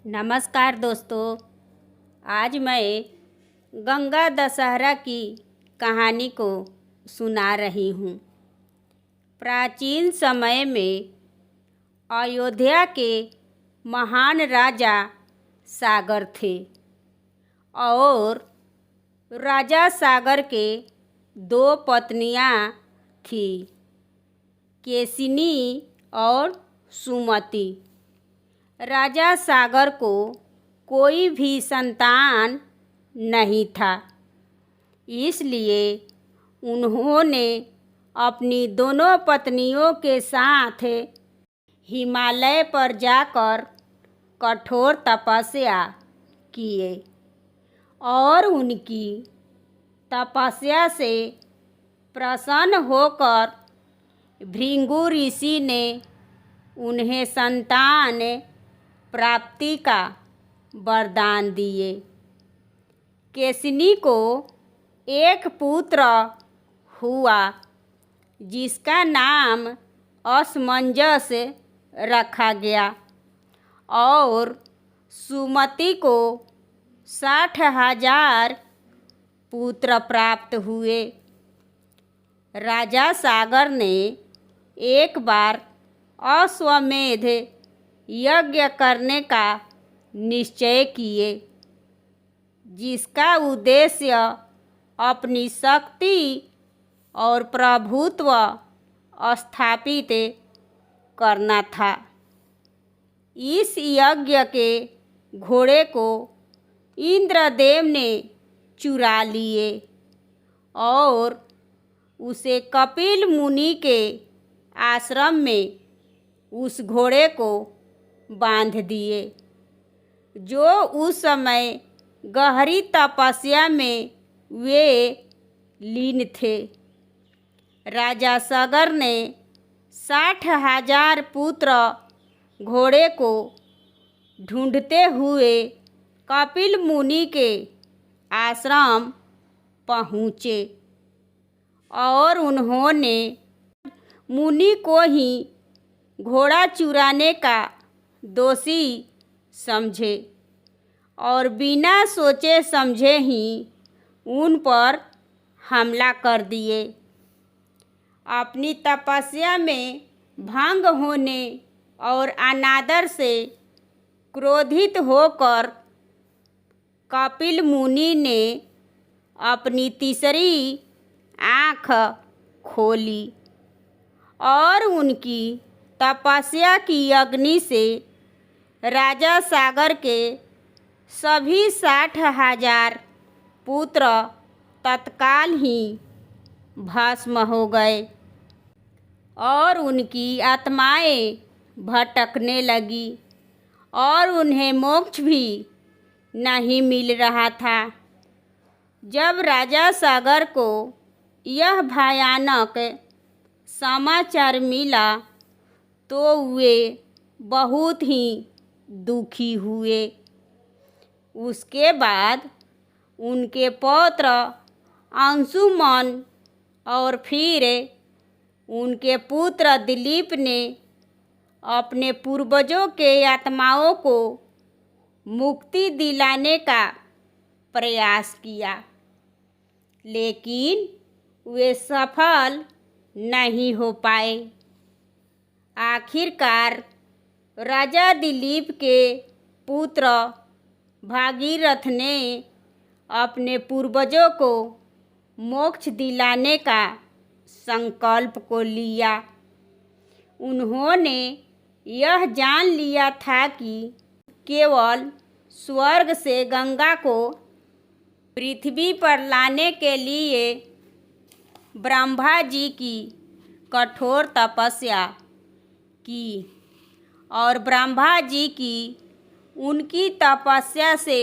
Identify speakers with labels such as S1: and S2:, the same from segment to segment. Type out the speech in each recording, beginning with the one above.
S1: नमस्कार दोस्तों। आज मैं गंगा दशहरा की कहानी को सुना रही हूँ। प्राचीन समय में अयोध्या के महान राजा सागर थे और राजा सागर के दो पत्नियाँ थीं, केसिनी और सुमति। राजा सागर को कोई भी संतान नहीं था, इसलिए उन्होंने अपनी दोनों पत्नियों के साथ हिमालय पर जाकर कठोर तपस्या किए और उनकी तपस्या से प्रसन्न होकर भृगु ऋषि ने उन्हें संतान प्राप्ति का वरदान दिए। केसिनी को एक पुत्र हुआ जिसका नाम असमंजस रखा गया और सुमति को 60,000 पुत्र प्राप्त हुए। राजा सागर ने एक बार अश्वमेध यज्ञ करने का निश्चय किए, जिसका उद्देश्य अपनी शक्ति और प्रभुत्व स्थापित करना था। इस यज्ञ के घोड़े को इंद्रदेव ने चुरा लिए और उसे कपिल मुनि के आश्रम में उस घोड़े को बांध दिए, जो उस समय गहरी तपस्या में वे लीन थे। राजा सागर ने 60,000 पुत्र घोड़े को ढूंढते हुए कपिल मुनि के आश्रम पहुँचे और उन्होंने मुनि को ही घोड़ा चुराने का दोषी समझे और बिना सोचे समझे ही उन पर हमला कर दिए। अपनी तपस्या में भंग होने और अनादर से क्रोधित होकर कपिल मुनि ने अपनी तीसरी आँख खोली और उनकी तपस्या की अग्नि से राजा सागर के सभी 60,000 पुत्र तत्काल ही भस्म हो गए और उनकी आत्माएं भटकने लगी और उन्हें मोक्ष भी नहीं मिल रहा था। जब राजा सागर को यह भयानक समाचार मिला तो वे बहुत ही दुखी हुए। उसके बाद उनके पौत्र अंशुमन और फिर उनके पुत्र दिलीप ने अपने पूर्वजों के आत्माओं को मुक्ति दिलाने का प्रयास किया, लेकिन वे सफल नहीं हो पाए। आखिरकार राजा दिलीप के पुत्र भागीरथ ने अपने पूर्वजों को मोक्ष दिलाने का संकल्प को लिया। उन्होंने यह जान लिया था कि केवल स्वर्ग से गंगा को पृथ्वी पर लाने के लिए ब्रह्मा जी की कठोर तपस्या की और ब्रह्मा जी की उनकी तपस्या से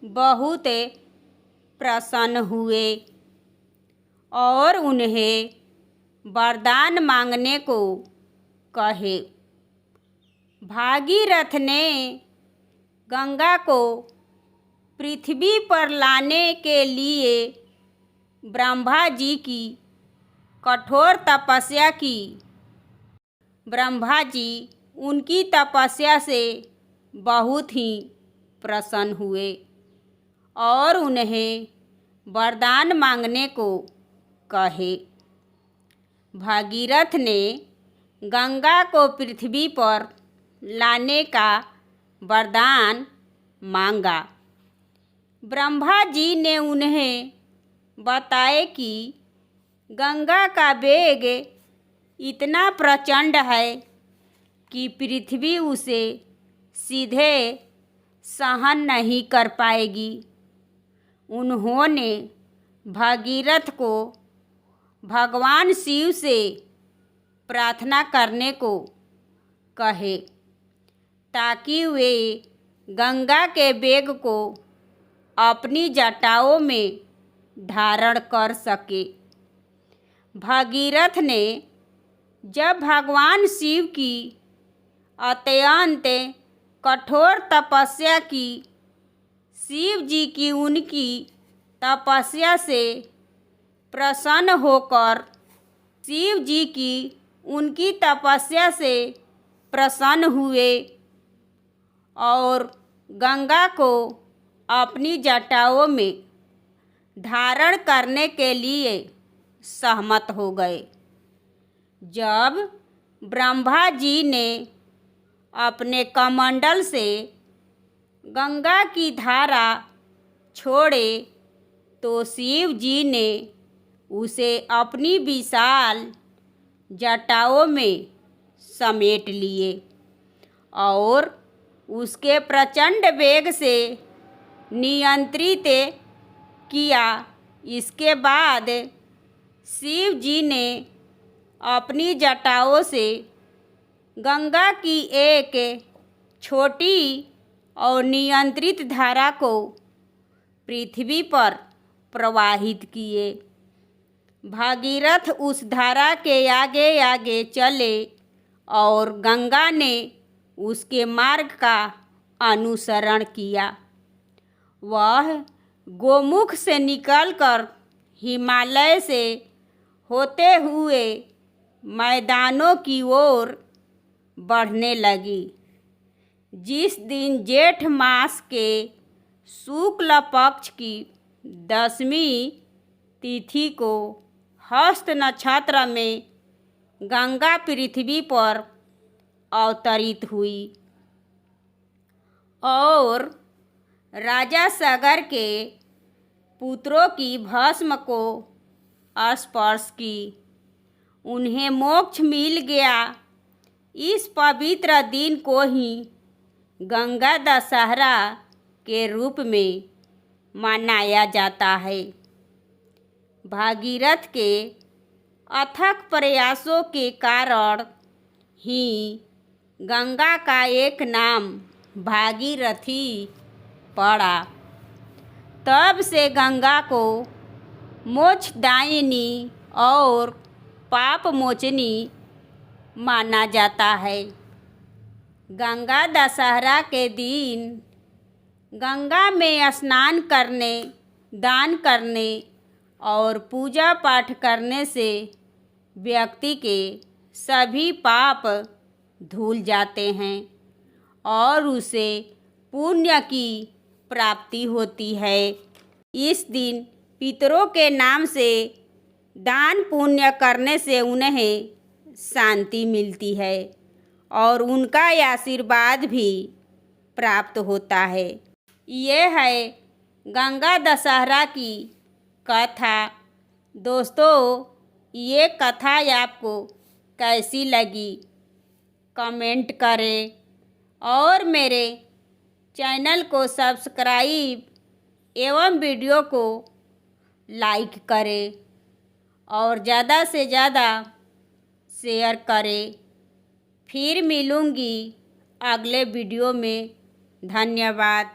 S1: बहुत प्रसन्न हुए और उन्हें वरदान मांगने को कहे। भागीरथ ने गंगा को पृथ्वी पर लाने के लिए ब्रह्मा जी की कठोर तपस्या की। ब्रह्मा जी उनकी तपस्या से बहुत ही प्रसन्न हुए और उन्हें वरदान मांगने को कहे। भागीरथ ने गंगा को पृथ्वी पर लाने का वरदान मांगा। ब्रह्मा जी ने उन्हें बताए कि गंगा का वेग इतना प्रचंड है कि पृथ्वी उसे सीधे सहन नहीं कर पाएगी। उन्होंने भागीरथ को भगवान शिव से प्रार्थना करने को कहे ताकि वे गंगा के वेग को अपनी जटाओं में धारण कर सके। भागीरथ ने जब भगवान शिव की अत्यंत कठोर तपस्या की, शिव जी की उनकी तपस्या से प्रसन्न होकर शिव जी की उनकी तपस्या से प्रसन्न हुए और गंगा को अपनी जटाओं में धारण करने के लिए सहमत हो गए। जब ब्रह्मा जी ने अपने कमंडल से गंगा की धारा छोड़े तो शिव जी ने उसे अपनी विशाल जटाओं में समेट लिए और उसके प्रचंड वेग से नियंत्रित किया। इसके बाद शिव जी ने अपनी जटाओं से गंगा की एक छोटी और नियंत्रित धारा को पृथ्वी पर प्रवाहित किए। भागीरथ उस धारा के आगे आगे चले और गंगा ने उसके मार्ग का अनुसरण किया। वह गोमुख से निकलकर हिमालय से होते हुए मैदानों की ओर बढ़ने लगी। जिस दिन जेठ मास के शुक्ल पक्ष की 10वीं तिथि को हस्त नक्षत्र में गंगा पृथ्वी पर अवतरित हुई और राजा सगर के पुत्रों की भस्म को स्पर्श की, उन्हें मोक्ष मिल गया। इस पवित्र दिन को ही गंगा दशहरा के रूप में मनाया जाता है। भागीरथ के अथक प्रयासों के कारण ही गंगा का एक नाम भागीरथी पड़ा। तब से गंगा को मोक्षदायिनी और पाप मोचनी माना जाता है। गंगा दशहरा के दिन गंगा में स्नान करने, दान करने और पूजा पाठ करने से व्यक्ति के सभी पाप धुल जाते हैं और उसे पुण्य की प्राप्ति होती है। इस दिन पितरों के नाम से दान पुण्य करने से उन्हें शांति मिलती है और उनका आशीर्वाद भी प्राप्त होता है। ये है गंगा दशहरा की कथा। दोस्तों, ये कथा आपको कैसी लगी कमेंट करें और मेरे चैनल को सब्सक्राइब एवं वीडियो को लाइक करें और ज़्यादा से ज़्यादा शेयर करें। फिर मिलूँगी अगले वीडियो में। धन्यवाद।